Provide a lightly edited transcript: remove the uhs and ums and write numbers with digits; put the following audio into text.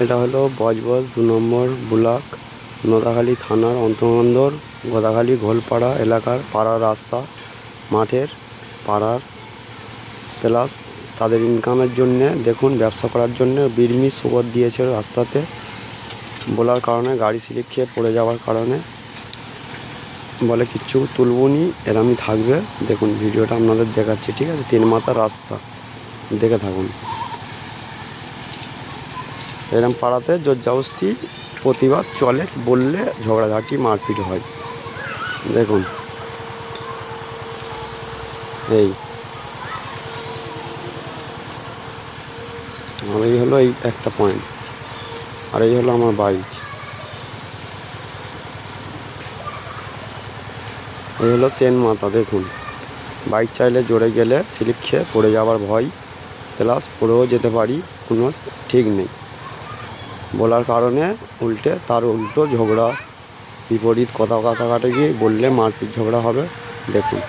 এটা হলো বজবজ 2 নম্বর ব্লক, নোদাখালী থানার অন্তর্গত গোদাখালী ঘোলপাড়া এলাকার পাড়ার রাস্তা, মাঠের পাড়ার প্লাস তাদের ইনকামের জন্যে দেখুন, ব্যবসা করার জন্য বিড়মির সুগর দিয়েছে রাস্তাতে বলার কারণে গাড়ি স্লিপ খেয়ে পড়ে যাওয়ার কারণে বলে কিচ্ছু তুলবনি, এরমই থাকবে। দেখুন ভিডিওটা আপনাদের দেখাচ্ছি, ঠিক আছে? 3 মাথার রাস্তা, দেখে থাকুন। এরম পাড়াতে জোরজবস্তি প্রতিবাদ চলে, বললে ঝগড়াঝাটি মারপিট হয়। দেখুন এই আর এই হলো এই একটা পয়েন্ট, আর এই হলো আমার বাইক, এই হলো 3 মাথা। দেখুন বাইক চাইলে জোরে গেলে স্লিপ খেয়ে পড়ে যাওয়ার ভয়, প্লাস পড়েও যেতে পারি, কোনো ঠিক নেই বলার কারণে তার উল্টো ঝগড়া, বিপরীত কথা কাটাকাটি বললে মারপিট ঝগড়া হবে। দেখুন।